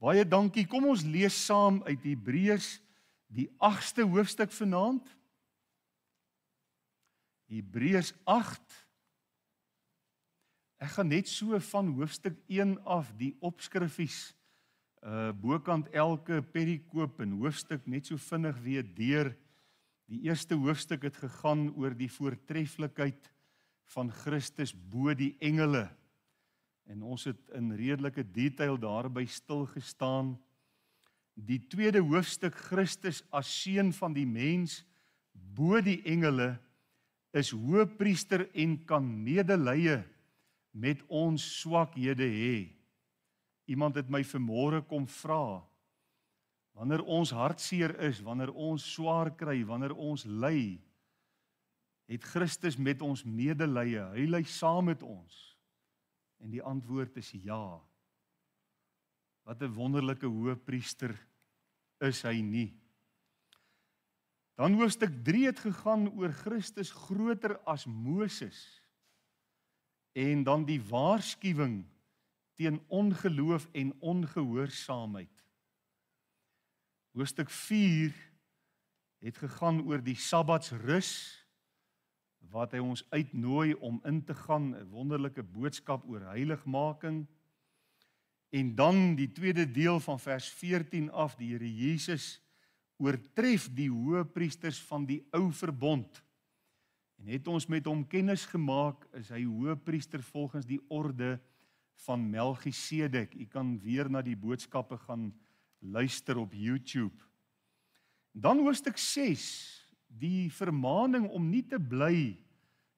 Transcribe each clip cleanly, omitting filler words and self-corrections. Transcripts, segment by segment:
Baie dankie. Kom ons lees saam uit Hebreërs die 8ste hoofstuk vanaand. Hebreërs 8. Ek gaan net so van hoofstuk 1 af die opskrifies bokant elke perikoop en hoofstuk net so vinnig weer deur. Die eerste hoofstuk het gegaan oor die voortreffelikheid van Christus bo die engele. En ons het in redelike detail daarby stilgestaan. Die tweede hoofstuk, Christus as seun van die mens bo die engele, is hoëpriester en kan medelee met ons swakhede hê. Iemand het my vanmôre kom vra, wanneer ons hartseer is, wanneer ons swaar kry, wanneer ons ly, het Christus met ons medelee, hy ly saam met ons. En die antwoord is ja. Wat 'n wonderlike hoëpriester is hy nie. Dan hoofstuk 3 het gegaan oor Christus groter as Moses. En dan die waarskuwing teen ongeloof en ongehoorsaamheid. Hoofstuk 4 het gegaan oor die Sabbatsrus, wat hy ons uitnooi om in te gaan, 'n wonderlike boodskap oor heiligmaking. En dan die tweede deel van vers 14 af, die Here Jesus oortref die hoëpriesters van die ou verbond. En het ons met hom kennis gemaak, is hy hoëpriester volgens die orde van Melchisedek. U kan weer na die boodskappe gaan luister op YouTube. Dan hoofstuk 6, die vermaning om nie te bly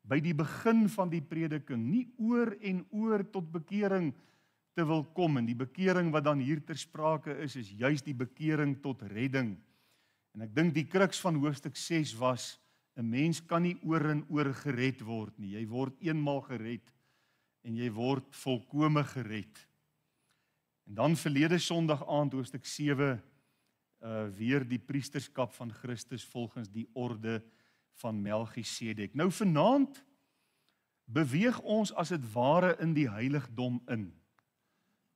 by die begin van die prediking, nie oor en oor tot bekering te wil kom, en die bekering wat dan hier ter sprake is juis die bekering tot redding. En ek dink die kruks van hoofstuk 6 was, 'n mens kan nie oor en oor gered word nie, jy word eenmaal gered, en jy word volkome gered. En dan verlede Sondag aand, hoofstuk 7, weer die priesterskap van Christus volgens die orde van Melchisedek. Nou vanaand beweeg ons as dit ware in die heiligdom in.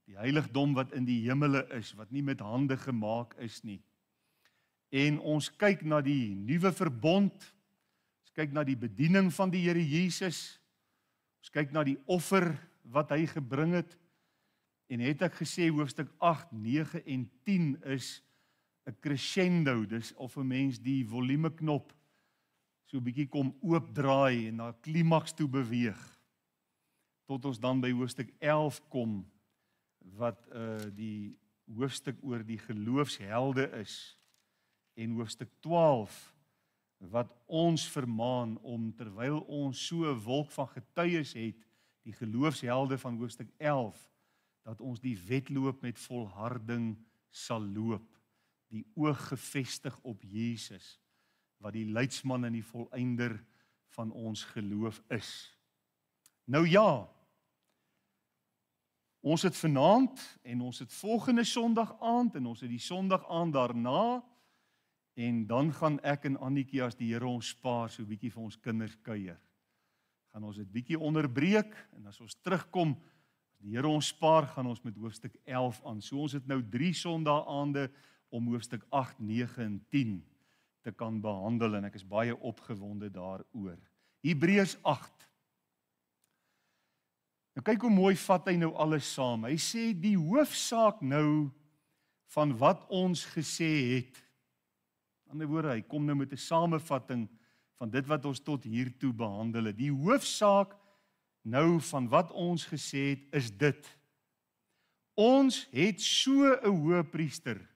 Die heiligdom wat in die hemele is, wat nie met hande gemaak is nie. En ons kyk na die nuwe verbond, ons kyk na die bediening van die Here Jesus, ons kyk na die offer wat hy gebring het, en het ek gesê hoofstuk 8, 9 en 10 is 'n crescendo, dis of 'n mens die volumeknop so 'n bietjie kom oopdraai en na klimaks toe beweeg, tot ons dan by hoofstuk 11 kom, wat die hoofstuk oor die geloofshelde is, en hoofstuk 12, wat ons vermaan om, terwyl ons so 'n wolk van getuies het, die geloofshelde van hoofstuk 11, dat ons die wedloop met volharding sal loop, die oog gefestig op Jesus, wat die leidsman en die volëinder van ons geloof is. Nou ja, ons het vanaand, en ons het volgende Sondag aand, en ons het die Sondag aand daarna, en dan gaan ek en Annetjie, as die Here ons spaar, so 'n bietjie vir ons kinders kuier. Gaan ons dit bietjie onderbreek, en as ons terugkom, as die Here ons spaar, gaan ons met hoofstuk 11 aan. So ons het nou 3 Sondae aande om hoofstuk 8, 9 en 10 te kan behandel, en ek is baie opgewonde daaroor. Hebreërs 8. Nou kyk hoe mooi vat hy nou alles saam. Hy sê die hoofsaak nou van wat ons gesê het. Aan die ander woorde, hy kom nou met 'n samevatting van dit wat ons tot hier toe behandel het. Die hoofsaak nou van wat ons gesê het, is dit. Ons het so 'n hoëpriester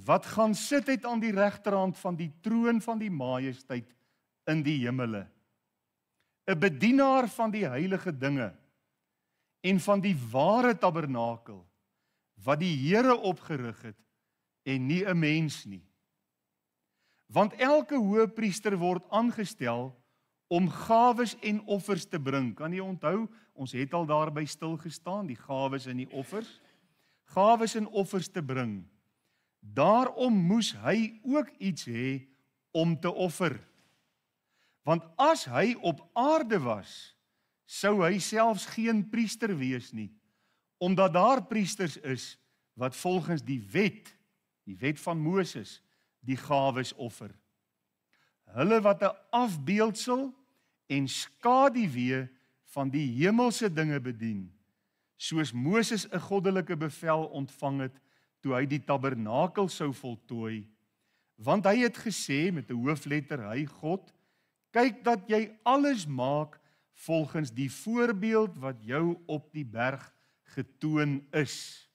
wat gaan sit het aan die regterhand van die troon van die majesteit in die hemele. 'n Bedienaar van die heilige dinge en van die ware tabernakel wat die Here opgerig het en nie 'n mens nie. Want elke hoëpriester word aangestel om gawes en offers te bring. Kan jy onthou, ons het al daarby stil gestaan, die gawes en die offers. Gawes en offers te bring. Daarom moes hy ook iets hê om te offer. Want as hy op aarde was, sou hy selfs geen priester wees nie, omdat daar priesters is wat volgens die wet van Moses, die gawes offer. Hulle wat 'n afbeeldsel en skaduwee van die hemelse dinge bedien, soos Moses 'n goddelike bevel ontvang het toe hy die tabernakel sou voltooi, want hy het gesê met 'n hoofletter hy God, kyk dat jy alles maak volgens die voorbeeld wat jou op die berg getoon is.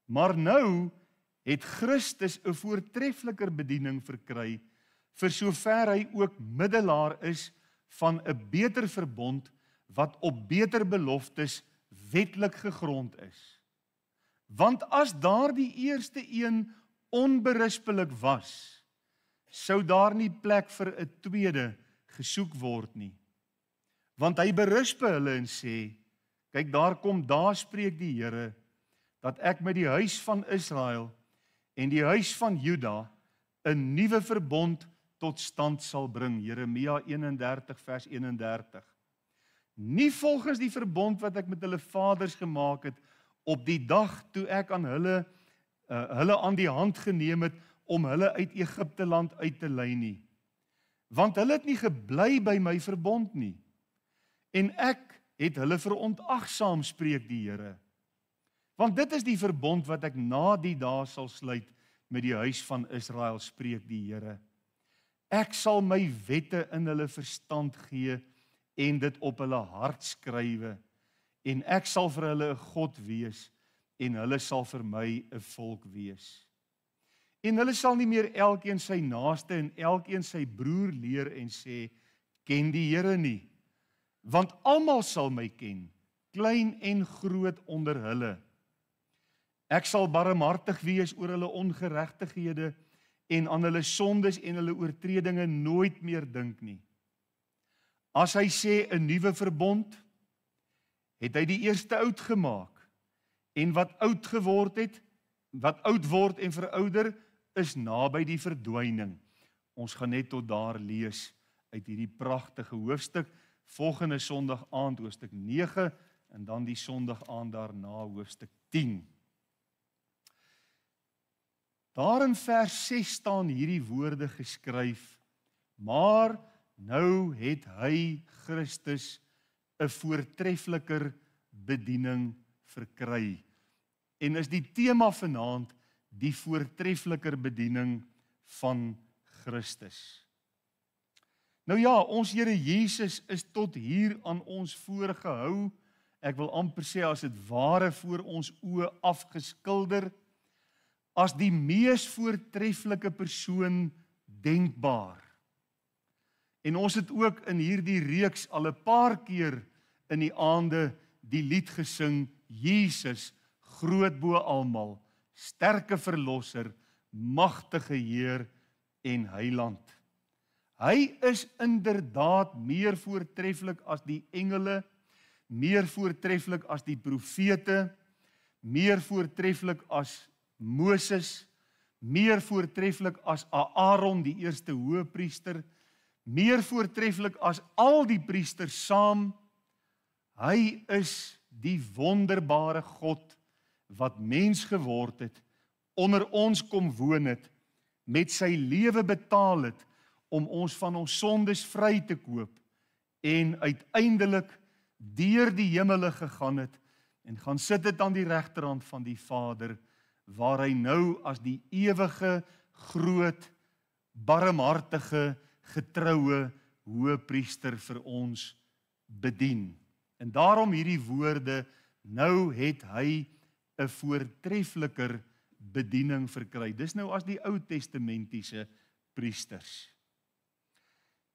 Maar nou het Christus 'n voortreffeliker bediening verkry, vir sover hy ook middelaar is van 'n beter verbond wat op beter beloftes wetlik gegrond is. Want as daardie eerste een onberispelik was, sou daar nie plek vir 'n tweede gesoek word nie. Want hy berispe hulle en sê, kyk daar spreek die Here, dat ek met die huis van Israel en die huis van Juda 'n nuwe verbond tot stand sal bring. Jeremia 31 vers 31. Nie volgens die verbond wat ek met hulle vaders gemaak het op die dag toe ek aan hulle aan die hand geneem het om hulle uit Egipte land uit te lei nie. Want hulle het nie gebly by my verbond nie. En ek het hulle verontagsaam, spreek die Here. Want dit is die verbond wat ek na die dae sal sluit met die huis van Israel, spreek die Here. Ek sal my wette in hulle verstand gee en dit op hulle hart skrywe. En ek sal vir hulle 'n God wees en hulle sal vir my 'n volk wees. En hulle sal nie meer elkeen sy naaste en elkeen sy broer leer en sê, ken die Here nie. Want almal sal my ken, klein en groot onder hulle. Ek sal barmhartig wees oor hulle ongeregtighede en aan hulle sondes en hulle oortredinge nooit meer dink nie. As hy sê 'n nuwe verbond, het hy die eerste oud gemaak. En wat oud geword het, wat oud word en verouder, is naby die verdwyning. Ons gaan net tot daar lees uit hierdie pragtige hoofstuk. Volgende Sondag aand hoofstuk 9 en dan die Sondag aand daarna hoofstuk 10. Daar in vers 6 staan hierdie woorde geskryf, maar nou het hy Christus 'n voortreffeliker bediening verkry. En is die tema vanaand die voortreffeliker bediening van Christus. Nou ja, ons Here Jesus is tot hier aan ons voorgehou. Ek wil amper sê as dit ware voor ons oë afgeskilder as die mees voortreffelike persoon denkbaar. En ons het ook in hierdie reeks al 'n paar keer in die aande die lied gesing, Jesus, groot bo almal, sterke verlosser, magtige Heer en Heiland. Hy is inderdaad meer voortreffelik as die engele, meer voortreffelik as die profete, meer voortreffelik as Moses, meer voortreffelik as Aaron, die eerste hoëpriester, meer voortreffelik as al die priesters saam. Hy is die wonderbare God wat mens geword het, onder ons kom woon het, met sy lewe betaal het om ons van ons sondes vry te koop en uiteindelik deur die hemele gegaan het en gaan sit het aan die regterhand van die Vader, waar hy nou as die ewige, groot, barmhartige, getroue hoëpriester vir ons bedien. En daarom hierdie woorde, nou het hy 'n voortreffeliker bediening verkry. Dis nou as die Ou Testamentiese priesters.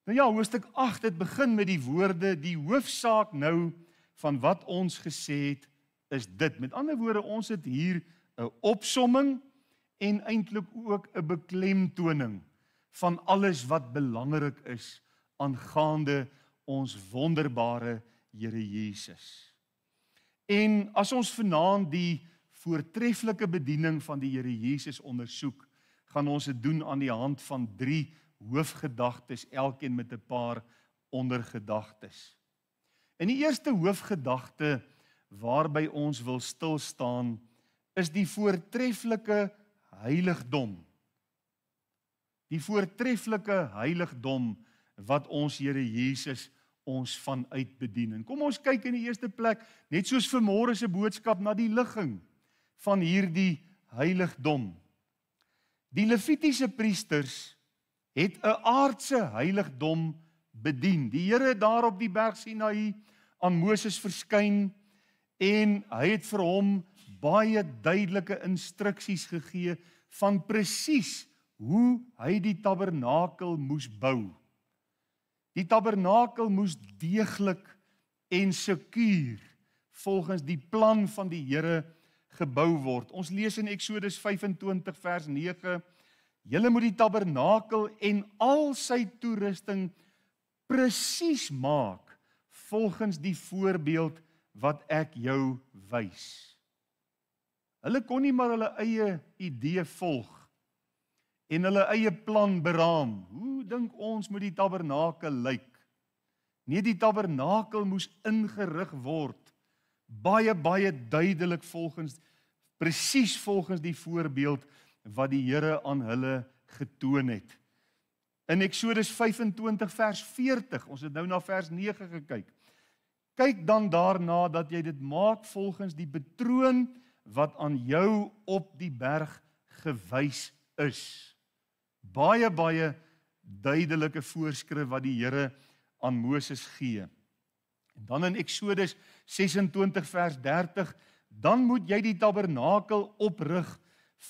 Nou ja, hoofstuk 8 het begin met die woorde, die hoofsaak nou van wat ons gesê het, is dit. Met ander woorde, ons het hier 'n opsomming en eintlik ook 'n beklemtoning van alles wat belangrik is aangaande ons wonderbare Here Jesus. En as ons vanaand die voortreffelike bediening van die Here Jesus ondersoek, gaan ons dit doen aan die hand van 3 hoofgedagtes, elkeen met 'n paar ondergedagtes. En die eerste hoofgedagte waarby ons wil stil staan, is die voortreffelike heiligdom. Die voortreffelike heiligdom wat ons Here Jesus ons vanuit bedien. En kom ons kyk in die eerste plek, net soos vanmôre se boodskap, na die ligging van hierdie heiligdom. Die Levitiese priesters het 'n aardse heiligdom bedien. Die Here het daar op die berg Sinaï aan Moses verskyn en hy het vir hom baie duidelike instruksies gegee van presies hoe hy die tabernakel moes bou. Die tabernakel moes deeglik en sekuur volgens die plan van die Here gebou word. Ons lees in Eksodus 25 vers 9: Julle moet die tabernakel en al sy toerusting presies maak volgens die voorbeeld wat ek jou wys. Hulle kon nie maar hulle eie idee volg en hulle eie plan beraam. Hoe dink ons moet die tabernakel lyk? Nee, die tabernakel moes ingerig word, baie duidelik presies volgens die voorbeeld wat die Here aan hulle getoon het. In Eksodus 25 vers 40, ons het nou na vers 9 gekyk. Kyk dan daarna dat jy dit maak volgens die patroon wat aan jou op die berg gewys is. Baie duidelike voorskrif wat die Here aan Moses gee. En dan in Eksodus 26 vers 30, dan moet jy die tabernakel oprig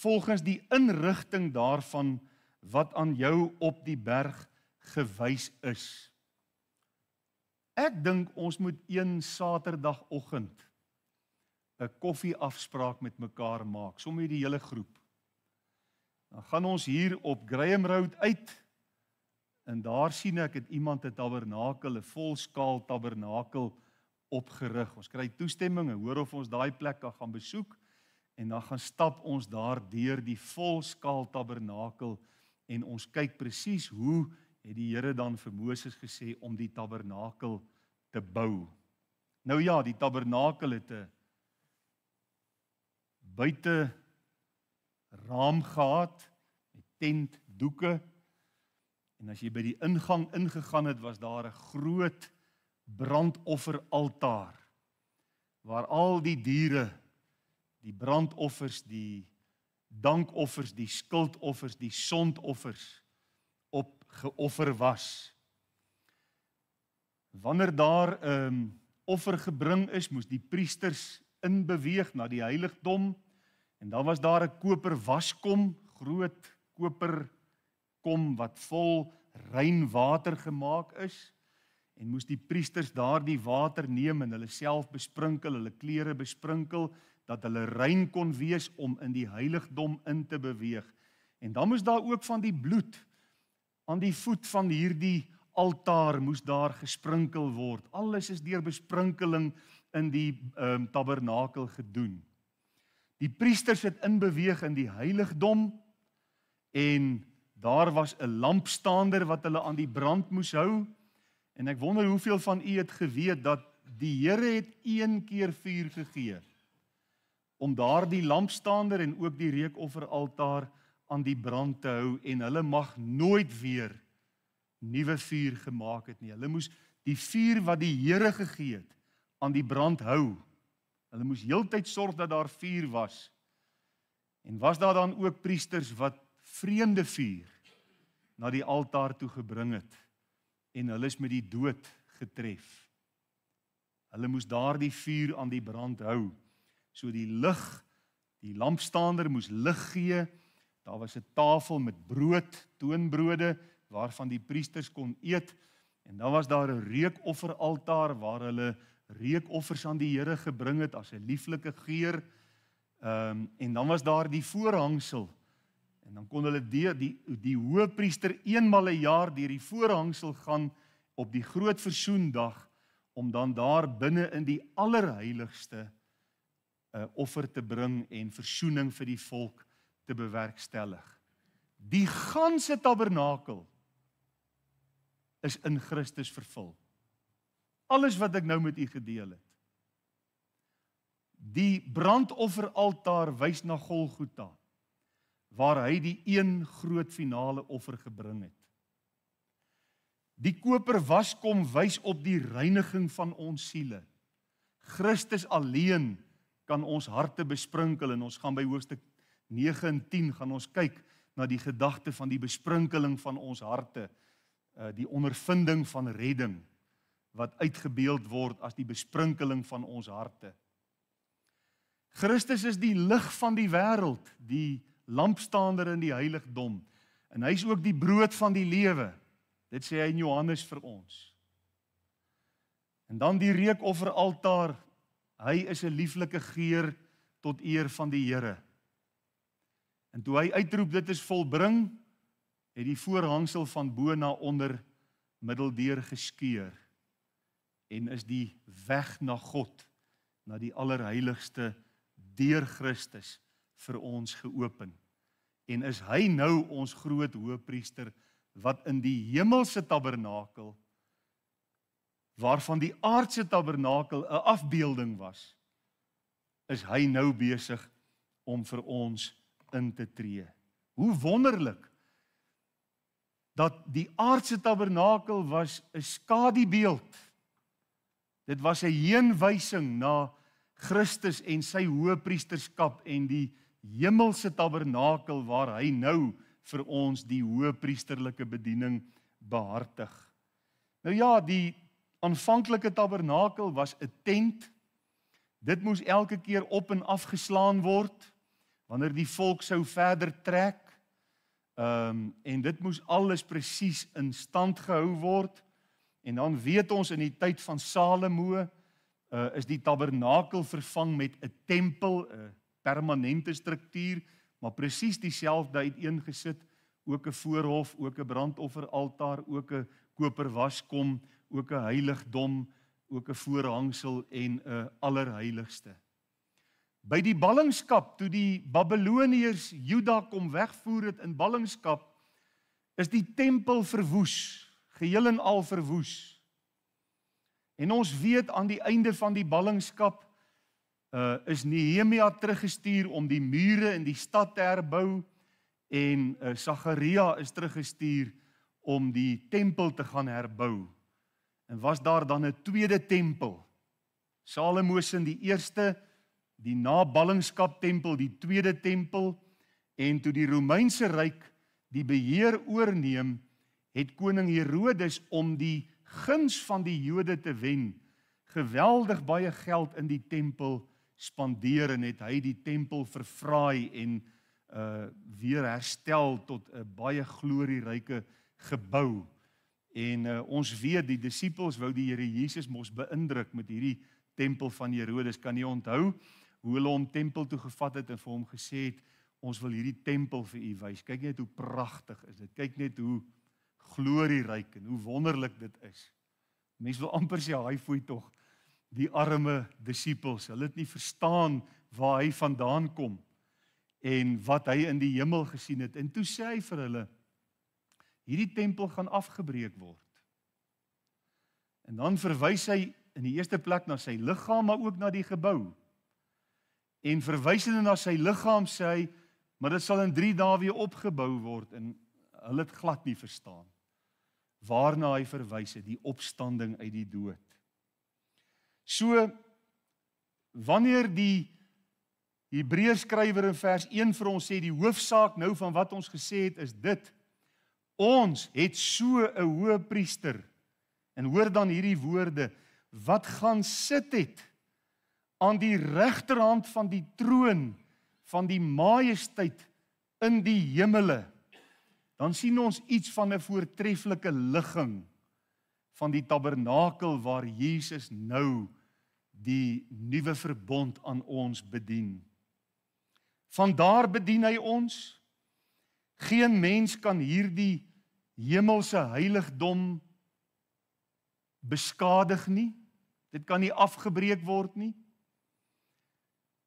volgens die inrigting daarvan wat aan jou op die berg gewys is. Ek dink ons moet een Saterdagoggend 'n koffieafspraak met mekaar maak, sommer die hele groep. Dan gaan ons hier op Graham Road uit en daar sien ek het iemand 'n tabernakel, 'n volskaal tabernakel opgerig. Ons kry toestemming en hoor of ons daai plek kan gaan besoek en dan gaan stap ons daar deur die volskaal tabernakel en ons kyk presies hoe het die Here dan vir Moses gesê om die tabernakel te bou. Nou ja, die tabernakel het 'n buite raam gehad met tentdoeke en as jy by die ingang ingegaan het, was daar 'n groot brandofferaltaar waar al die diere, die brandoffers, die dankoffers, die skuldoffers, die sondoffers op geoffer was. Wanneer daar 'n offer gebring is, moes die priesters inbeweeg na die heiligdom en dan was daar 'n koper waskom, groot koper kom wat vol rein water gemaak is en moes die priesters daardie water neem en hulle self besprinkel, hulle klere besprinkel, dat hulle rein kon wees om in die heiligdom in te beweeg. En dan moes daar ook van die bloed aan die voet van hierdie altaar moes daar gesprinkel word. Alles is deur besprinkeling in die tabernakel gedoen. Die priesters het inbeweeg in die heiligdom en daar was 'n lampstaander wat hulle aan die brand moes hou. En ek wonder hoeveel van u het geweet dat die Here het een keer vuur gegee om daardie lampstaander en ook die reukofferaltaar aan die brand te hou en hulle mag nooit weer nuwe vuur gemaak het nie. Hulle moes die vuur wat die Here gegee het aan die brand hou. Hulle moes heeltyd sorg dat daar vuur was. En was daar dan ook priesters wat vreemde vuur na die altaar toe gebring het en hulle is met die dood getref. Hulle moes daardie vuur aan die brand hou. So die lig, die lampstaander moes lig gee. Daar was 'n tafel met brood, toonbrode waarvan die priesters kon eet en dan was daar 'n reukofferaltaar waar hulle reukoffers aan die Here gebring het as 'n lieflike geur. En dan was daar die voorhangsel. En dan kon hulle die hoëpriester eenmal 'n jaar deur die voorhangsel gaan op die groot versoendag om dan daar binne in die allerheiligste 'n offer te bring en versoening vir die volk te bewerkstellig. Die ganse tabernakel is in Christus vervul. Alles wat ek nou met u gedeel het. Die brandofferaltaar wys na Golgotha, waar hy die een groot finale offer gebring het. Die koper waskom wys op die reiniging van ons siele. Christus alleen kan ons harte besprinkel, en ons gaan by hoofstuk 9 en 10 gaan ons kyk na die gedagte van die besprinkeling van ons harte, die ondervinding van redding, wat uitgebeeld word as die besprinkeling van ons harte. Christus is die lig van die wêreld, die lampstaander in die heiligdom, en hy is ook die brood van die lewe. Dit sê hy in Johannes vir ons. En dan die reukofferaltaar, hy is 'n lieflike geur tot eer van die Here. En toe hy uitroep dit is volbring, het die voorhangsel van bo na onder middeldeur geskeur en is die weg na God, na die allerheiligste deur Christus vir ons geopen. En is hy nou ons groot hoëpriester wat in die hemelse tabernakel, waarvan die aardse tabernakel 'n afbeelding was, is hy nou besig om vir ons in te tree. Hoe wonderlik dat die aardse tabernakel was 'n skadubeeld. Dit was 'n heenwysing na Christus en sy hoëpriesterskap, en die hemelse tabernakel waar hy nou vir ons die hoëpriesterlike bediening behartig. Nou ja, die aanvanklike tabernakel was 'n tent. Dit moes elke keer op en afgeslaan word wanneer die volk sou verder trek. En dit moes alles presies in stand gehou word. En dan weet ons in die tyd van Salomo is die tabernakel vervang met 'n tempel, 'n permanente struktuur, maar presies dieselfde uiteengesit, ook 'n voorhof, ook 'n brandofferaltaar, ook 'n koperwaskom, ook 'n heiligdom, ook 'n voorhangsel en 'n allerheiligste. By die ballingskap, toe die Babiloniërs Juda kom wegvoer het in ballingskap, is die tempel verwoes, geheel en al verwoes. En ons weet aan die einde van die ballingskap is Nehemia teruggestuur om die mure in die stad te herbou, en Sagaria is teruggestuur om die tempel te gaan herbou. En was daar dan 'n tweede tempel. Salomo se die eerste, die na-ballingskap tempel, die tweede tempel, en toe die Romeinse ryk die beheer oorneem, het koning Herodes om die guns van die Jode te wen, geweldig baie geld in die tempel spandeer, en het hy die tempel verfraai en weer herstel tot 'n baie glorieryke gebou. En ons weet die disippels wou die Here Jesus mos beïndruk met hierdie tempel van Herodes. Kan jy onthou hoe hulle hom tempel toe gevat het en vir hom gesê het, ons wil hierdie tempel vir u wys. Kyk net hoe pragtig is dit. Kyk net hoe glorieryk en hoe wonderlik dit is. Mense wil amper sê, hy foei tog die arme disippels. Hulle het nie verstaan waar hy vandaan kom en wat hy in die hemel gesien het. En toe sê hy vir hulle, hierdie tempel gaan afgebreek word. En dan verwys hy in die eerste plek na sy liggaam, maar ook na die gebou. En verwysende na sy liggaam sê hy, maar dit sal in 3 dae weer opgebou word, en hulle het glad nie verstaan waarna hy verwys het, die opstanding uit die dood. So, wanneer die Hebreërskrywer in vers 1 vir ons sê, die hoofsaak nou van wat ons gesê het is dit, ons het so 'n hoëpriester, en hoor dan hierdie woorde, wat gaan sit het aan die regterhand van die troon van die majesteit in die hemele, dan sien ons iets van 'n voortreffelike ligging van die tabernakel waar Jesus nou die nuwe verbond aan ons bedien. Vandaar bedien hy ons. Geen mens kan hierdie hemelse heiligdom beskadig nie. Dit kan nie afgebreek word nie.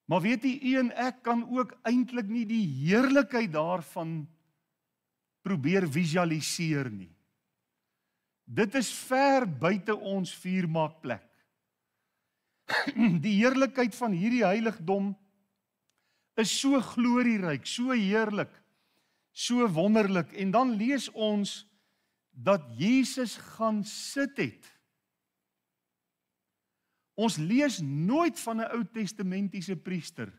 Maar weet jy, u en ek kan ook eintlik nie die heerlikheid daarvan probeer visualiseer nie. Dit is ver buite ons vuurmaakplek. Die heerlikheid van hierdie heiligdom is so glorieryk, so heerlik, so wonderlik. En dan lees ons dat Jesus gaan sit het. Ons lees nooit van 'n Ou Testamentiese priester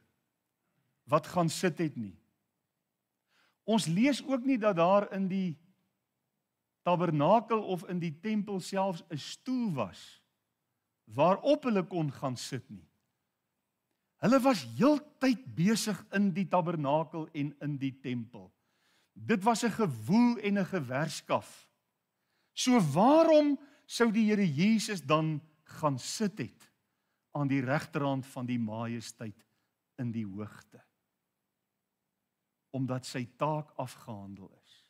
wat gaan sit het nie. Ons lees ook nie dat daar in die tabernakel of in die tempel selfs 'n stoel was waarop hulle kon gaan sit nie. Hulle was heeltyd besig in die tabernakel en in die tempel. Dit was 'n gewoel en 'n gewerskaf. So waarom sou die Here Jesus dan gaan sit het aan die regterhand van die majesteit in die hoogte? Omdat sy taak afgehandel is.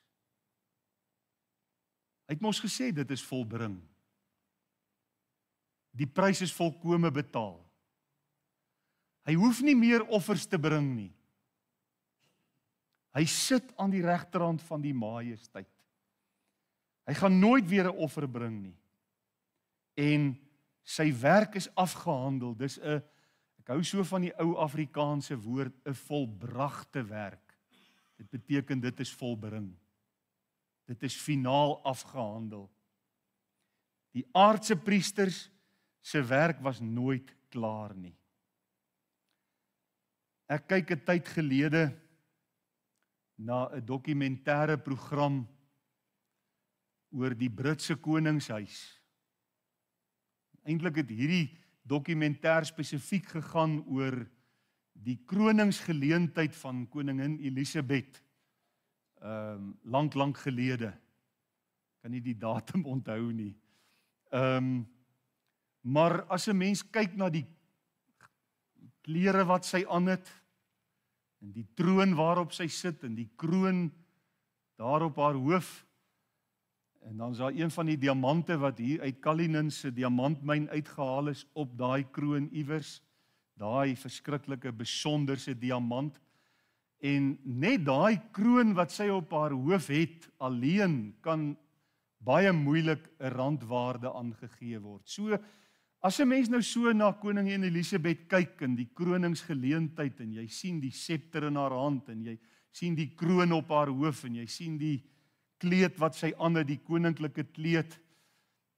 Hy het mos gesê dit is volbring. Die prys is volkome betaal. Hy hoef nie meer offers te bring nie. Hy sit aan die regterhand van die majesteit. Hy gaan nooit weer 'n offer bring nie. En sy werk is afgehandel. Dis 'n, ek hou so van die ou Afrikaanse woord, 'n volbragte werk. Dit beteken dit is volbring. Dit is finaal afgehandel. Die aardse priesters se werk was nooit klaar nie. Ek kyk 'n tyd gelede na 'n dokumentêre program oor die Britse koningshuis. Eintlik het hierdie dokumentêr spesifiek gegaan oor die kroningsgeleentheid van koningin Elisabeth, lank gelede. Kan nie die datum onthou nie. Maar as 'n mens kyk na die klere wat sy aan het, en die troon waarop sy sit, en die kroon daar op haar hoof, en dan is daar een van die diamante wat hier uit Cullinan se diamantmyn uitgehaal is op daai kroon iewers, daai verskriklike besonderse diamant, en net daai kroon wat sy op haar hoof het, alleen kan baie moeilik 'n randwaarde aangegee word. So, as 'n mens nou so na koningin Elisabeth kyk in die kroningsgeleentheid en jy sien die septer in haar hand en jy sien die kroon op haar hoof en jy sien die kleed wat sy aan het, die koninklike kleed,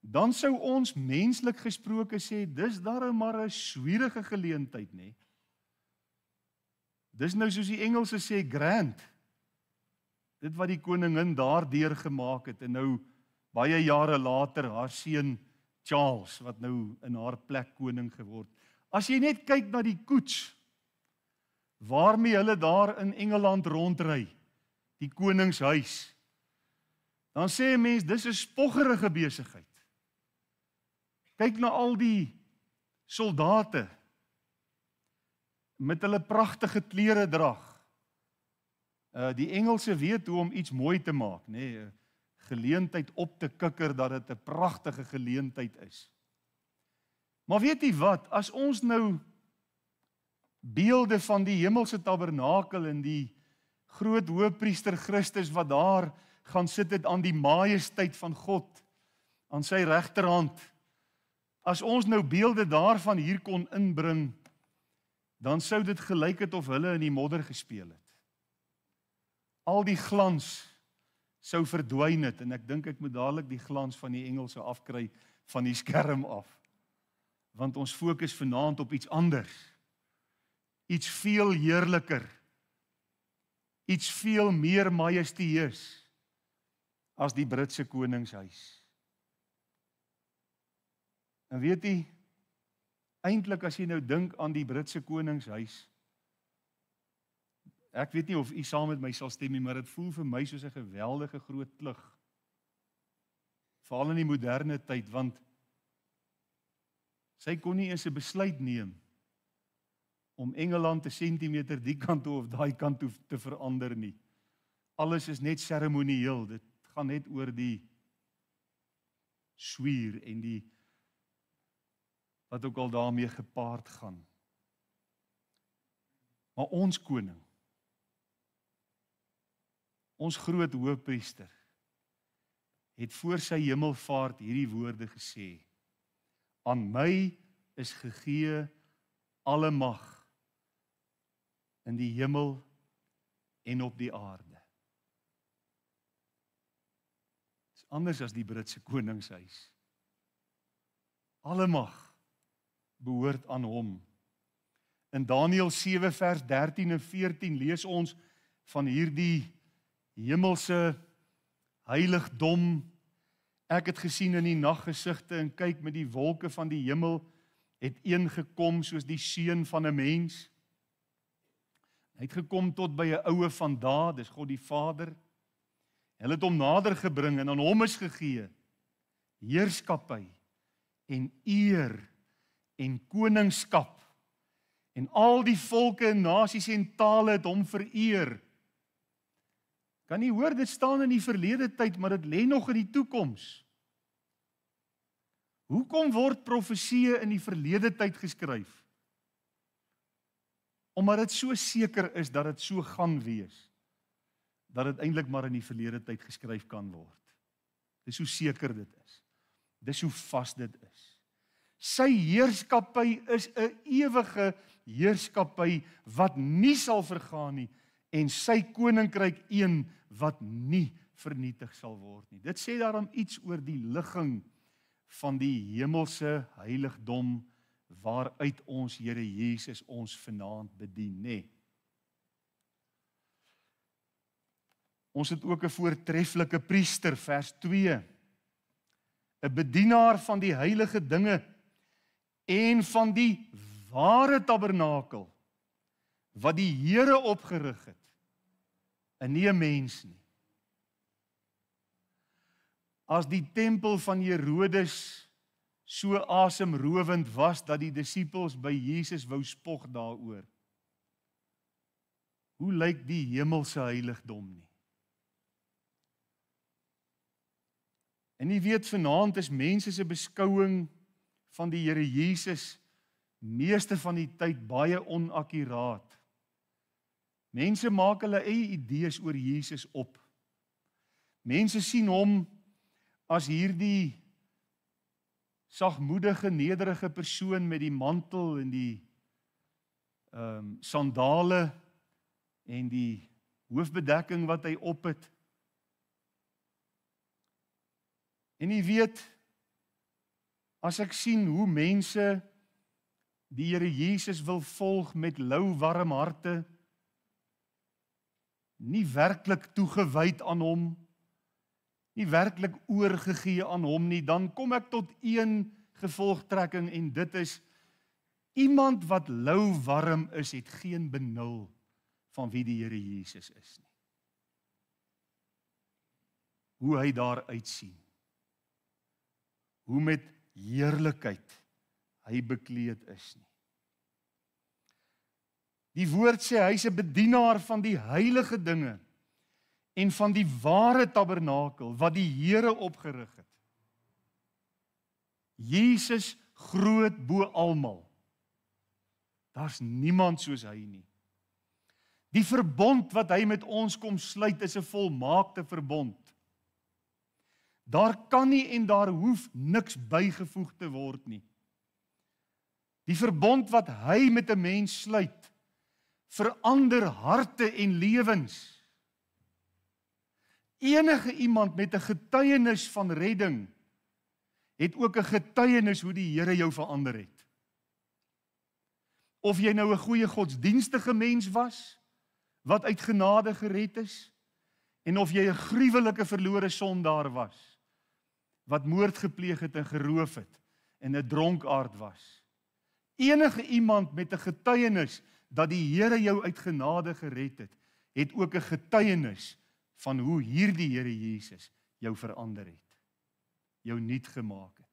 dan sou ons menslik gesproke sê, dis darem maar 'n swierige geleentheid, nê? Dis nou soos die Engelse sê grand. Dit wat die koningin daardeur gemaak het en nou baie jare later haar seun Charles wat nou in haar plek koning geword. As jy net kyk na die koets waarmee hulle daar in Engeland rondry, die koningshuis, dan sê 'n mens dis 'n spoggerige besigheid. Kyk na al die soldate met hulle pragtige klere drag. Die Engelse weet hoe om iets mooi te maak, nê? Geleentheid op te kikker dat dit 'n pragtige geleentheid is. Maar weet jy wat, as ons nou beelde van die hemelse tabernakel en die groot hoëpriester Christus wat daar gaan sit het aan die majesteit van God, aan sy regterhand, as ons nou beelde daarvan hier kon inbring, dan sou dit gelyk het of hulle in die modder gespeel het. Al die glans sou verdwyn het, en ek dink ek moet dadelik die glans van die Engelse afkry van die skerm af. Want ons fokus vanaand op iets anders. Iets veel heerliker. Iets veel meer majesteus as die Britse koningshuis. En weet jy, eintlik as jy nou dink aan die Britse koningshuis, ek weet nie of u saam met my sal stem nie, maar dit voel vir my soos 'n geweldige groot klug. Veral in die moderne tyd, want sy kon nie eens 'n besluit neem om Engeland 'n sentimeter die kant toe of daai kant toe te verander nie. Alles is net seremonieel, dit gaan net oor die swier en die wat ook al daarmee gepaard gaan. Maar ons koning, ons groot hoëpriester, het voor sy hemelvaart hierdie woorde gesê: aan my is gegee alle mag in die hemel en op die aarde. Dit is anders as die Britse koningshuis. Alle mag behoort aan hom. In Daniël 7 vers 13 en 14 lees ons van hierdie hemelse heiligdom. Ek het gesien in die naggesigte en kyk met die wolke van die hemel het een gekom soos die seun van 'n mens. Hy het gekom tot by 'n oue van dae, dis God die Vader. Hulle het hom nader gebring en aan hom is gegee heerskappy en eer en koningskap. En al die volke en nasies en tale het hom vereer. Kan nie hoor, dit staan in die verlede tyd, maar dit lê nog in die toekoms. Hoekom word profeseë in die verlede tyd geskryf? Omdat dit so seker is dat dit so gaan wees, dat dit eintlik maar in die verlede tyd geskryf kan word. Dis hoe seker dit is. Dis hoe vas dit is. Sy heerskappy is 'n ewige heerskappy wat nie sal vergaan nie, en sy koninkryk een wat nie vernietig sal word nie. Dit sê daarom iets oor die ligging van die hemelse heiligdom waaruit ons Here Jesus ons vanaand bedien, nê. Ons het ook 'n voortreffelike priester, vers 2. 'n bedienaar van die heilige dinge en van die ware tabernakel wat die Here opgerig het, en nie 'n mens nie. As die tempel van Herodes so asemrowend was dat die disippels by Jesus wou spog daaroor, hoe lyk die hemelse heiligdom nie? En jy weet, vanaand is mense se beskouing van die Here Jesus meeste van die tyd baie onakkuraat. Mense maak hulle eie idees oor Jesus op. Mense sien hom as hierdie sagmoedige, nederige persoon met die mantel en die sandale en die hoofbedekking wat hy op het. En jy weet, as ek sien hoe mense die Here Jesus wil volg met lou warm harte, nie werklik toegewyd aan hom, nie werklik oorgegee aan hom nie, dan kom ek tot een gevolgtrekking en dit is, iemand wat lou warm is, het geen benul van wie die Here Jesus is nie. Hoe hy daar uitsien, hoe met heerlikheid hy bekleed is nie. Die woord sê, hy is 'n bedienaar van die heilige dinge en van die ware tabernakel wat die Here opgerig het. Jesus groot bo almal. Daar's niemand soos hy nie. Die verbond wat hy met ons kom sluit is 'n volmaakte verbond. Daar kan nie en daar hoef niks bygevoeg te word nie. Die verbond wat hy met 'n mens sluit, verander harte en lewens. Enige iemand met 'n getuienis van redding het ook 'n getuienis hoe die Here jou verander het. Of jy nou 'n goeie godsdienstige mens was wat uit genade gered is, en of jy 'n gruwelike verlore sondaar was wat moord gepleeg het en geroof het en 'n dronkaard was. Enige iemand met 'n getuienis dat die Here jou uit genade gered het, het ook 'n getuienis van hoe hierdie Here Jesus jou verander het, jou nuut gemaak het.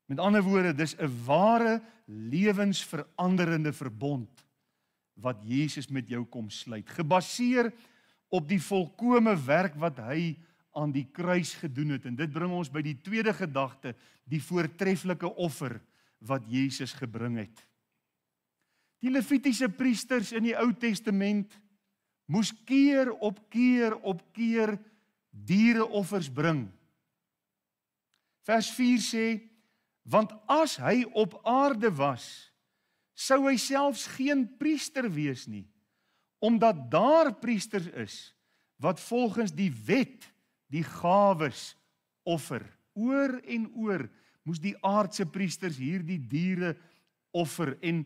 Met ander woorde, dis 'n ware lewensveranderende verbond wat Jesus met jou kom sluit, gebaseer op die volkome werk wat hy aan die kruis gedoen het. En dit bring ons by die tweede gedagte, die voortreffelike offer wat Jesus gebring het. Die Levitiese priesters in die Ou Testament moes keer op keer diereoffers bring. Vers 4 sê, Want as hy op aarde was, sou hy selfs geen priester wees nie, omdat daar priesters is, wat volgens die wet die gawes offer. Oor en oor moes die aardse priesters hierdie diere offer, en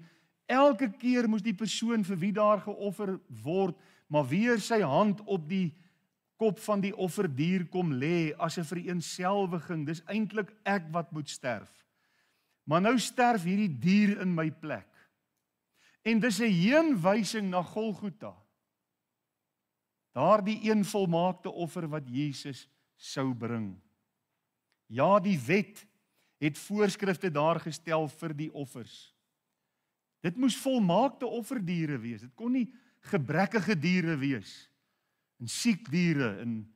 elke keer moes die persoon vir wie daar geoffer word, maar weer sy hand op die kop van die offerdier kom lê, as 'n vereenselwiging, dis eintlik ek wat moet sterf. Maar nou sterf hierdie dier in my plek. En dis 'n heenwysing na Golgotha. Daardie een volmaakte offer wat Jesus sou bring. Ja, die wet het voorskrifte daar gestel vir die offers. Dit moes volmaakte offerdiere wees. Dit kon nie gebrekkige diere wees, en siek diere, en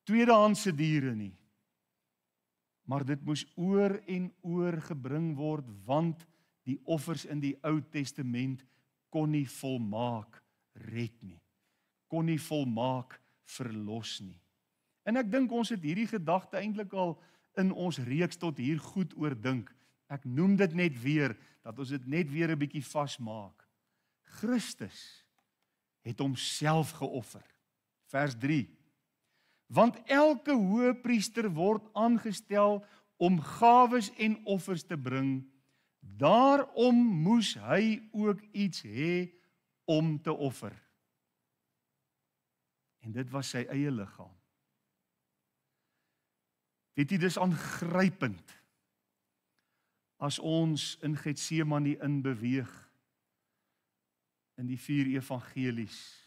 tweedehandse diere nie. Maar dit moes oor en oor gebring word, want die offers in die Ou Testament kon nie volmaak red nie. Kon nie volmaak verlos nie. En ek dink ons het hierdie gedagte eintlik al in ons reeks tot hier goed oordink. Ek noem dit net weer, dat ons dit net weer 'n bietjie vasmaak. Christus het homself geoffer. Vers 3. Want elke hoëpriester word aangestel om gawes en offers te bring, daarom moes hy ook iets hê om te offer. En dit was sy eie liggaam. Weet jy, dis aangrypend as ons in Getsemane inbeweeg in die 4 evangelies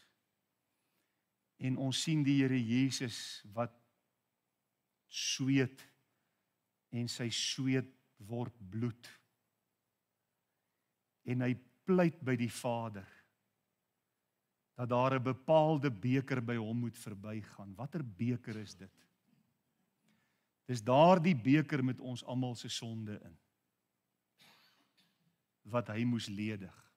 en ons sien die Here Jesus wat sweet en sy sweet word bloed en hy pleit by die Vader dat daar 'n bepaalde beker by hom moet verbygaan. Watter beker is dit? Dis daardie beker met ons almal se sonde in, wat hy moes ledig.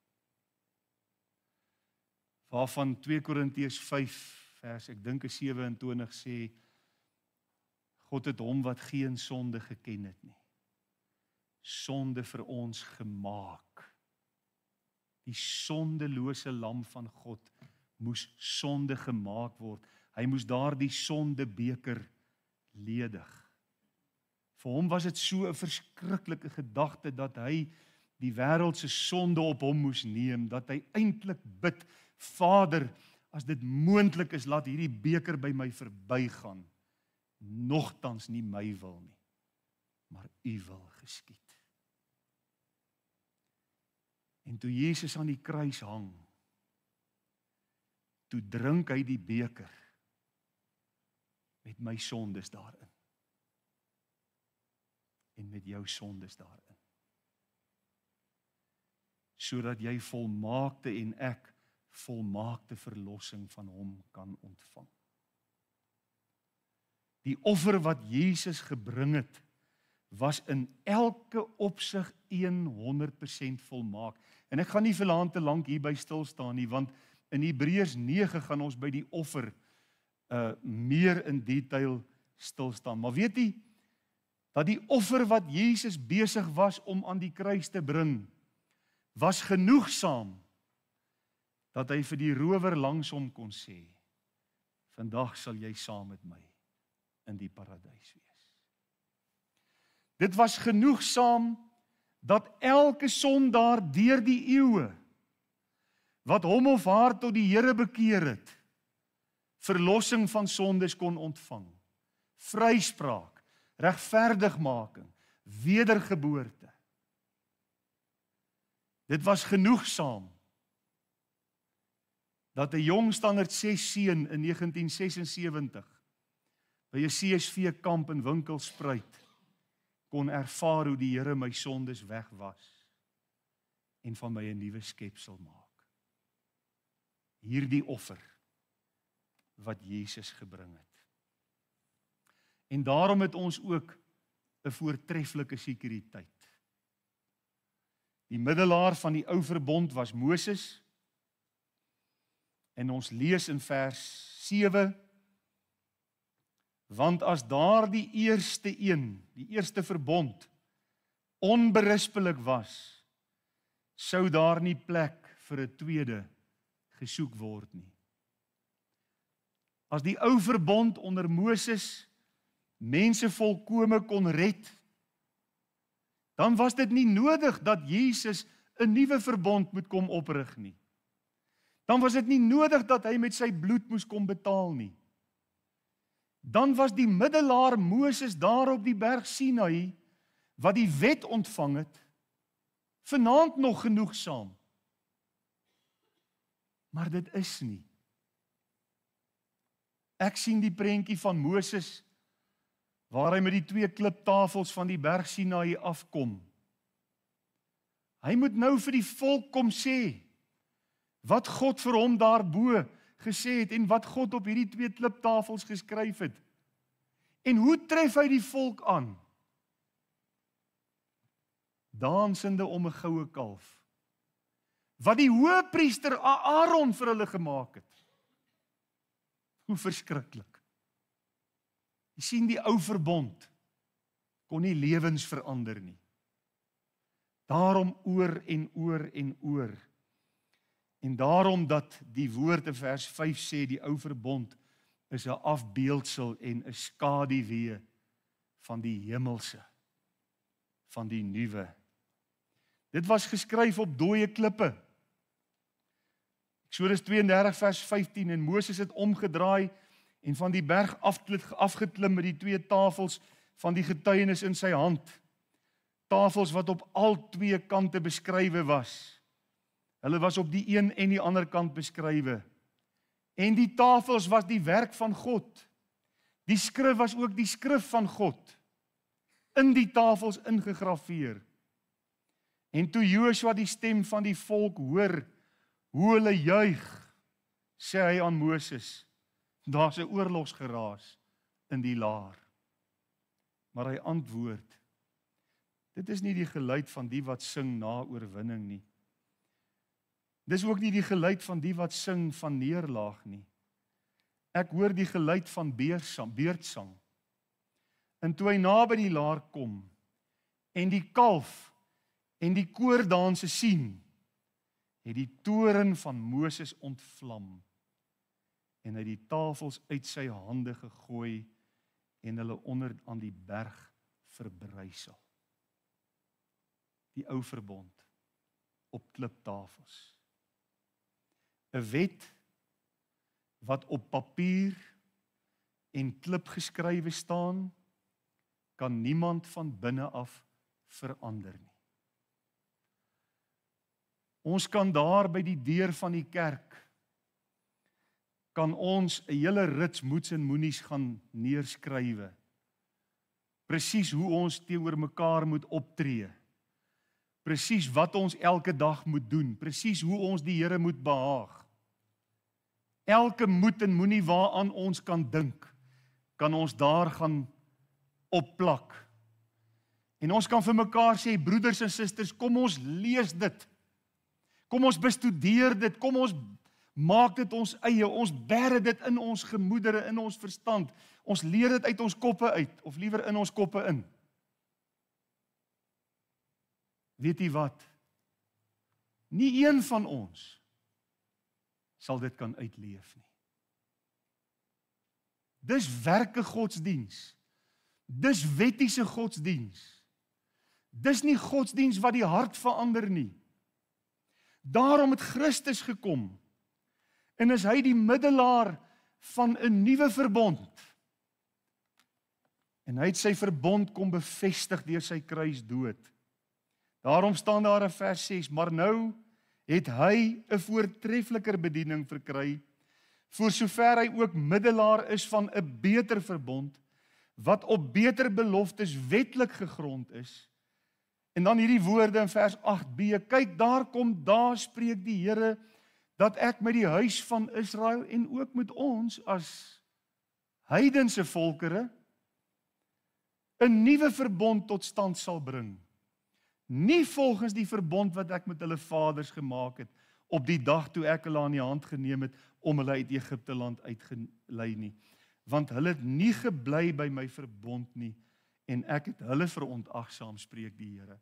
Waarvan 2 Korintiërs 5 vers, ek dink is 27 sê, God het hom wat geen sonde geken het nie, sonde vir ons gemaak. Die sondelose lam van God moes sonde gemaak word. Hy moes daardie sondebeker ledig. Vir hom was dit so 'n verskriklike gedagte dat hy die wêreld se sonde op hom moes neem, dat hy eintlik bid, Vader, as dit moontlik is, laat hierdie beker by my verbygaan. Nogtans nie my wil nie, maar u wil geskied. En toe Jesus aan die kruis hang, toe drink hy die beker met my sondes daarin. En met jou sondes daarin. Sodat jy volmaakte en ek volmaakte verlossing van hom kan ontvang. Die offer wat Jesus gebring het, was in elke opsig 100% volmaak. En ek gaan nie vanaand te lank hierby stil staan nie, want in Hebreërs 9 gaan ons by die offer meer in detail stil staan. Maar weet jy, dat die offer wat Jesus besig was om aan die kruis te bring, was genoegsaam, dat hy vir die rower langs hom kon sê, vandag sal jy saam met my in die paradys wees. Dit was genoegsaam, dat elke sondaar deur die eeue, wat hom of haar tot die Here bekeer het, verlossing van sondes kon ontvang, vryspraak, regverdigmaking, wedergeboorte. Dit was genoegsaam, dat 'n jong standaard 6 seun in 1976 by 'n CSV kamp in Winkelspruit kon ervaar hoe die Here my sondes wegwas en van my 'n nuwe skepsel maak. Hierdie offer wat Jesus gebring het. En daarom het ons ook 'n voortreffelike sekuriteit. Die middelaar van die ou verbond was Moses. En ons lees in vers 7, want as daardie eerste een, die eerste verbond, onberispelik was, sou daar nie plek vir 'n tweede gesoek word nie. As die ou verbond onder Moses mense volkome kon red, dan was dit nie nodig dat Jesus 'n nuwe verbond moet kom oprig nie. Dan was dit nie nodig dat hy met sy bloed moes kom betaal nie. Dan was die middelaar Moses daar op die berg Sinai, wat die wet ontvang het, vanaand nog genoegsaam. Maar dit is nie. Ek sien die prentjie van Moses, waar hy met die 2 kliptafels van die berg Sinai afkom. Hy moet nou vir die volk kom sê, wat God vir hom daarbo gesê het, en wat God op hierdie 2 kliptafels geskryf het. En hoe tref hy die volk aan? Dansende om 'n goue kalf, wat die hoëpriester Aaron vir hulle gemaak het. Hoe verskriklik. Jy sien, die ou verbond kon nie lewens verander nie. Daarom oor en oor en oor. En daarom dat die woord in vers 5 sê, die ou verbond is 'n afbeeldsel en 'n skaduwee van die hemelse, van die nuwe. Dit was geskryf op dooie klippe. Eksodus 32 vers 15, en Moses het omgedraai en van die berg afgeklim met die 2 tafels van die getuienis in sy hand. Tafels wat op al 2 kante beskrywe was. Hulle was op die een en die ander kant beskrywe. En die tafels was die werk van God. Die skrif was ook die skrif van God, in die tafels ingegrafeer. En toe Joshua die stem van die volk hoor, hoe hulle juig, sê hy aan Moses, daar's 'n oorlogsgeraas in die laar. Maar hy antwoord, dit is nie die geluid van die wat sing na oorwinning nie. Dis ook nie die geluid van die wat sing van neerlaag nie. Ek hoor die geluid van beurtsang. En toe hy naby die laar kom, en die kalf en die koordanse sien, het die toren van Moses ontvlam, en hy die tafels uit sy hande gegooi, en hulle onder aan die berg verbrysel. Die ou verbond, op kliptafels. 'n wet, wat op papier en klip geskrywe staan, kan niemand van binne af verander nie. Ons kan daar by die deur van die kerk, kan ons 'n hele rits moets en moenies gaan neerskrywe. Presies hoe ons teenoor mekaar moet optree. Presies wat ons elke dag moet doen. Presies hoe ons die Here moet behaag. Elke moet en moenie waaraan ons kan dink, kan ons daar gaan opplak. En ons kan vir mekaar sê, broeders en susters, kom ons lees dit. Kom ons bestudeer dit, kom ons maak dit ons eie, ons bære dit in ons gemoedere, in ons verstand. Ons leer dit uit ons koppe uit, of liewer in ons koppe in. Weet jy wat? Nie een van ons sal dit kan uitleef nie. Dis werke godsdiens. Dis wettiese godsdiens. Dis nie godsdiens wat die hart verander nie. Daarom het Christus gekom, en is hy die middelaar van 'n nuwe verbond. En hy het sy verbond kom bevestig deur sy kruisdood. Daarom staan daar in vers 6, maar nou het hy 'n voortreffeliker bediening verkry, voor sover hy ook middelaar is van 'n beter verbond, wat op beter beloftes wetlik gegrond is. En dan hierdie woorde in vers 8b, kyk daar spreek die Here, dat ek met die huis van Israel en ook met ons as heidense volkere 'n nuwe verbond tot stand sal bring. Nie volgens die verbond wat ek met hulle vaders gemaak het, op die dag toe ek hulle aan die hand geneem het, om hulle uit Egipte land uitgelei nie. Want hulle het nie gebly by my verbond nie, en ek het hulle verontagsaam, spreek die Here.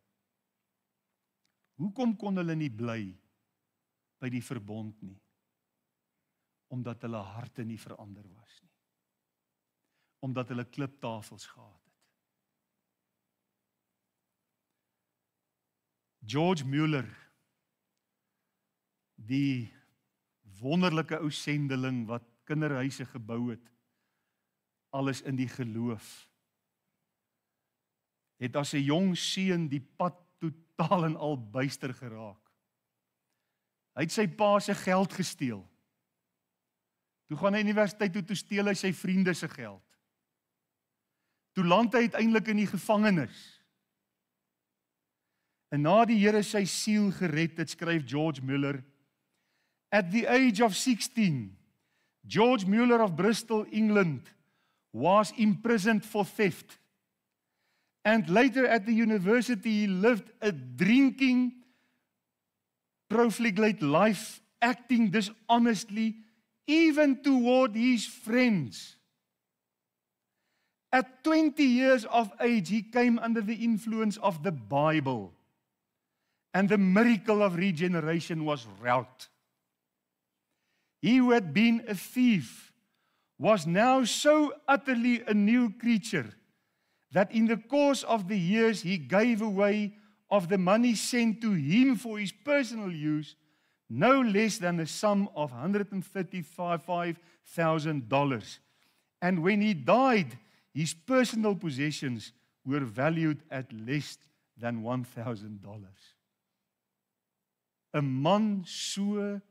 Hoekom kon hulle nie bly by die verbond nie? Omdat hulle harte nie verander was nie. Omdat hulle kliptafels gehad het. George Mueller, die wonderlike ou sendeling wat kinderhuise gebou het, alles in die geloof, het as 'n jong seun die pad totaal en al buister geraak. Hy het sy pa se geld gesteel. Toe gaan hy universiteit toe steel hy sy vriende se geld. Toe land hy uiteindelik in die gevangenis. En na die Here sy siel gered het, skryf George Mueller, at the age of 16, George Mueller of Bristol, England, was imprisoned for theft. And later at the university, he lived a drinking, profligate life, acting dishonestly, even toward his friends. At 20 years of age, he came under the influence of the Bible, and the miracle of regeneration was wrought. He who had been a thief was now so utterly a new creature that in the course of the years he gave away of the money sent to him for his personal use no less than a sum of $135,000. And when he died, his personal possessions were valued at less than $1,000. 'n man so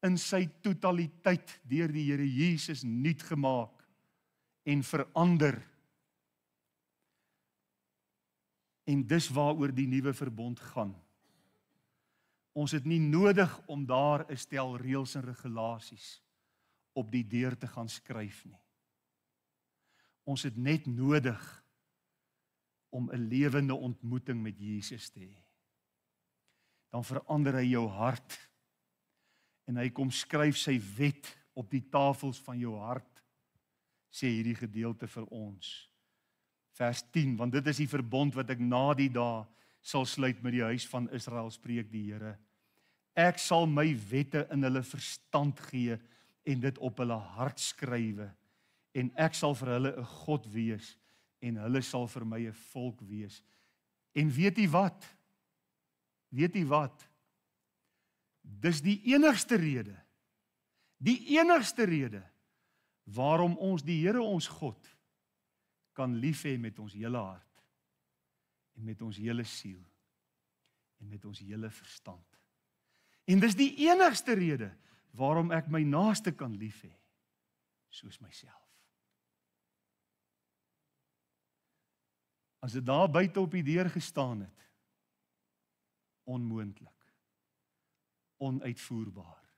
in sy totaliteit deur die Here Jesus nuut gemaak en verander. En dis waaroor die nuwe verbond gaan. Ons het nie nodig om daar 'n stel reëls en regulasies op die deur te gaan skryf nie. Ons het net nodig om 'n lewende ontmoeting met Jesus te hê. Dan verander hy jou hart en hy kom skryf sy wet op die tafels van jou hart, sê hierdie gedeelte vir ons. Vers 10, want dit is die verbond wat ek na die dae sal sluit met die huis van Israel, spreek die Here. Ek sal my wette in hulle verstand gee en dit op hulle hart skrywe, en ek sal vir hulle 'n God wees en hulle sal vir my 'n volk wees. En weet jy wat? Weet jy wat? Dis die enigste rede waarom ons die Here ons God kan lief hê met ons hele hart en met ons hele siel en met ons hele verstand. En dis die enigste rede waarom ek my naaste kan lief hê soos myself. As dit daar buite op die deur gestaan het, onmoontlik, onuitvoerbaar.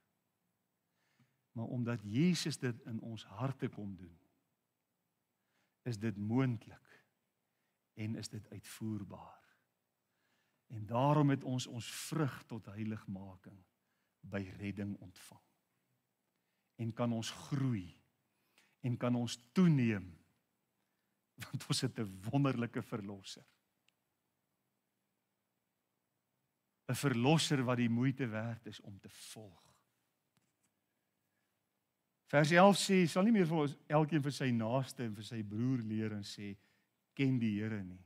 Maar omdat Jesus dit in ons harte kom doen, is dit moontlik en is dit uitvoerbaar. En daarom het ons vrug tot heiligmaking by redding ontvang. En kan ons groei en kan ons toeneem, want ons het 'n wonderlike verlosser. 'n Verlosser wat die moeite werd is om te volg. Vers 11 sê, sal nie meer vir ons elkeen vir sy naaste en vir sy broer leer en sê, ken die Here nie.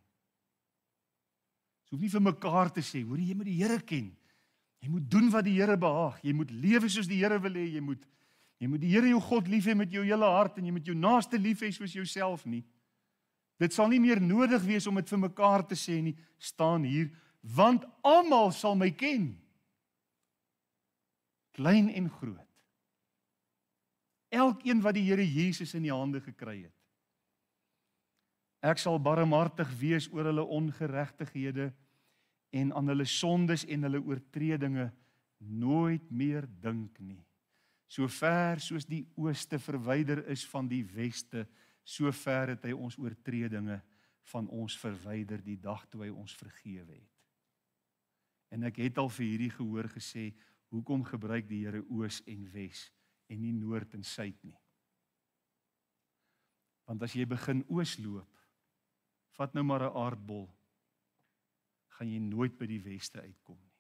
Ons hoef nie vir mekaar te sê, hoor jy moet die Here ken. Jy moet doen wat die Here behaag. Jy moet lewe soos die Here wil hê. Jy moet die Here jou God lief hê met jou hele hart en jy moet jou naaste lief hê soos jouself nie. Dit sal nie meer nodig wees om dit vir mekaar te sê nie, staan hier, want almal sal my ken. Klein en groot. Elkeen wat die Here Jesus in die hande gekry het. Ek sal barmhartig wees oor hulle ongeregtighede en aan hulle sondes en hulle oortredinge nooit meer dink nie. So ver soos die ooste verwyder is van die weste, so ver het hy ons oortredinge van ons verwyder die dag toe hy ons vergewe het. En ek het al vir hierdie gehoor gesê, hoekom gebruik die Here oos en wes en nie noord en suid nie? Want as jy begin oos loop, vat nou maar 'n aardbol, gaan jy nooit by die weste uitkom nie.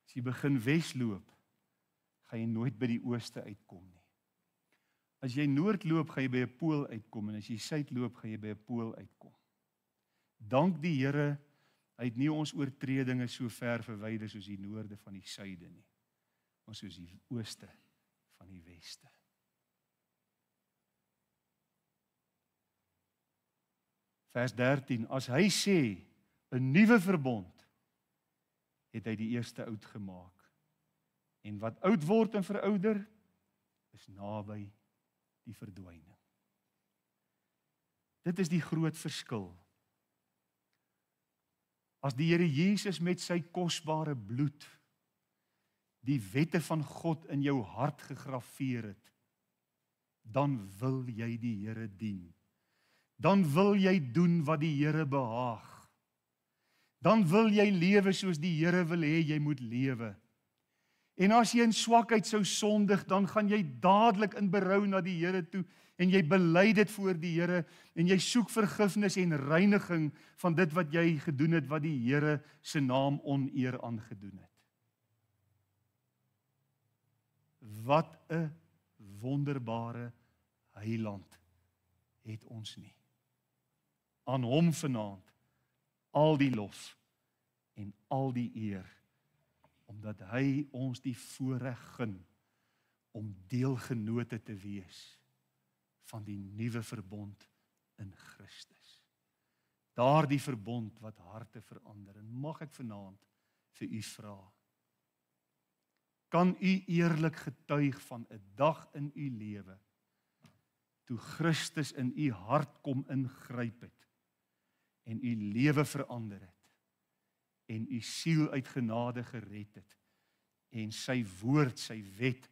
As jy begin wesloop, gaan jy nooit by die ooste uitkom nie. As jy noord loop, gaan jy by 'n pool uitkom, en as jy suid loop, gaan jy by 'n pool uitkom. Dank die Here, hy het nie ons oortredinge so ver verwyder soos die noorde van die suide nie, maar soos die ooste van die weste. Vers 13, as hy sê, 'n nuwe verbond, het hy die eerste oud gemaak. En wat oud word en verouder, is naby die verdwyning. Dit is die groot verskil. As die Here Jesus met sy kosbare bloed die wette van God in jou hart gegraveer het, dan wil jy die Here dien. Dan wil jy doen wat die Here behaag. Dan wil jy lewe soos die Here wil hê jy moet lewe. En as jy in swakheid sou sondig, dan gaan jy dadelik in berou na die Here toe, en jy bely dit voor die Here, en jy soek vergifnis en reiniging van dit wat jy gedoen het, wat die Here se naam oneer aangedoen het. Wat 'n wonderbare heiland het ons nie. Aan hom vanaand al die lof en al die eer, omdat hy ons die voorreg gun om deelgenote te wees van die nuwe verbond in Christus. Daardie verbond wat harte verander. En mag ek vanaand vir u vra, kan u eerlik getuig van 'n dag in u lewe, toe Christus in u hart kom ingryp het, en u lewe verander het, en u siel uit genade gered het, en sy woord, sy wet,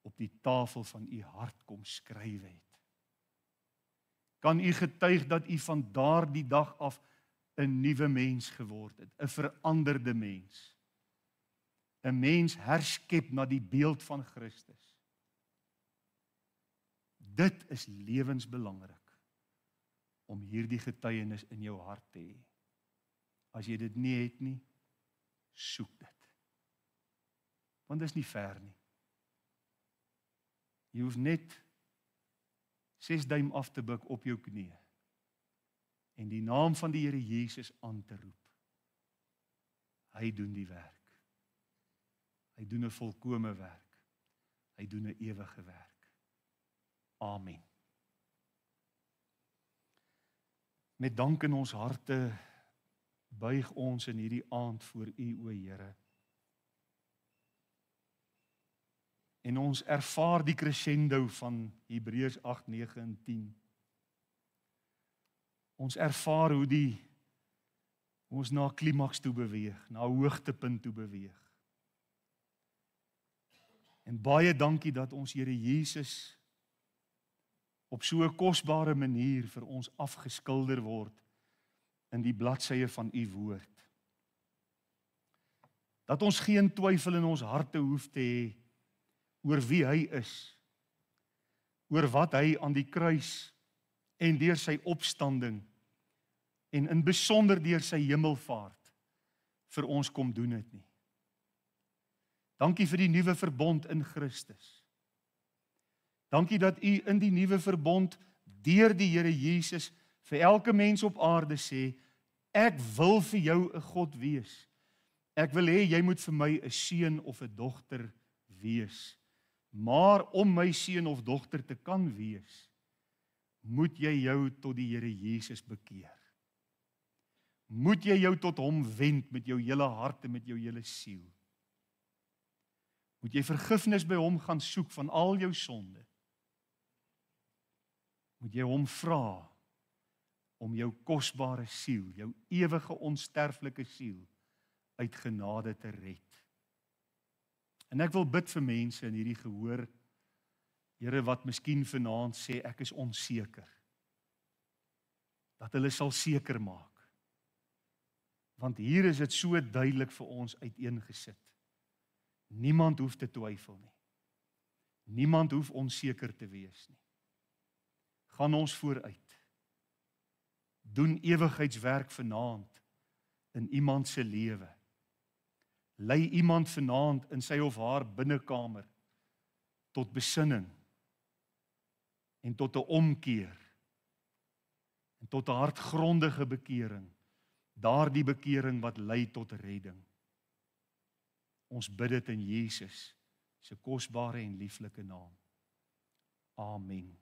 op die tafel van u hart kom skryf het. Kan u getuig dat u van daardie dag af 'n nuwe mens geword het, 'n veranderde mens, 'n mens herskep na die beeld van Christus. Dit is lewensbelangrik, om hierdie getuienis in jou hart te hê. As jy dit nie het nie, soek dit. Want dit is nie ver nie. Jy hoef net 6 duim af te buig op jou knie, en die naam van die Here Jesus aan te roep. Hy doen die werk. Hy doen 'n volkome werk. Hy doen 'n ewige werk. Amen. Met dank in ons harte buig ons in hierdie aand voor U, o Here. En ons ervaar die crescendo van Hebreërs 8, 9 en 10. Ons ervaar hoe ons na klimaks toe beweeg, na hoogtepunt toe beweeg. En baie dankie dat ons Here Jesus op so 'n kosbare manier vir ons afgeskilder word in die bladsye van U woord. Dat ons geen twyfel in ons harte hoef te hê oor wie hy is, oor wat hy aan die kruis en deur sy opstanding en in besonder deur sy hemelvaart vir ons kom doen het nie. Dankie vir die nuwe verbond in Christus. Dankie dat U in die nuwe verbond deur die Here Jesus vir elke mens op aarde sê, ek wil vir jou 'n God wees. Ek wil hê jy moet vir my 'n seun of 'n dogter wees. Maar om my seun of dogter te kan wees, moet jy jou tot die Here Jesus bekeer. Moet jy jou tot hom wend met jou hele hart en met jou hele siel. Moet jy vergifnis by hom gaan soek van al jou sonde. Moet jy hom vra om jou kosbare siel, jou ewige onsterflike siel, uit genade te red. En ek wil bid vir mense in hierdie gehoor, Here, wat miskien vanaand sê, ek is onseker. Dat hulle sal seker maak. Want hier is dit so duidelik vir ons uiteengesit. Niemand hoef te twyfel nie. Niemand hoef onseker te wees nie. Gaan ons vooruit. Doen ewigheidswerk vanaand in iemand se lewe. Lei iemand vanaand in sy of haar binnekamer tot besinning en tot 'n omkeer en tot 'n hartgrondige bekering, daardie bekering wat lei tot redding. Ons bid dit in Jesus se kosbare en lieflike naam. Amen.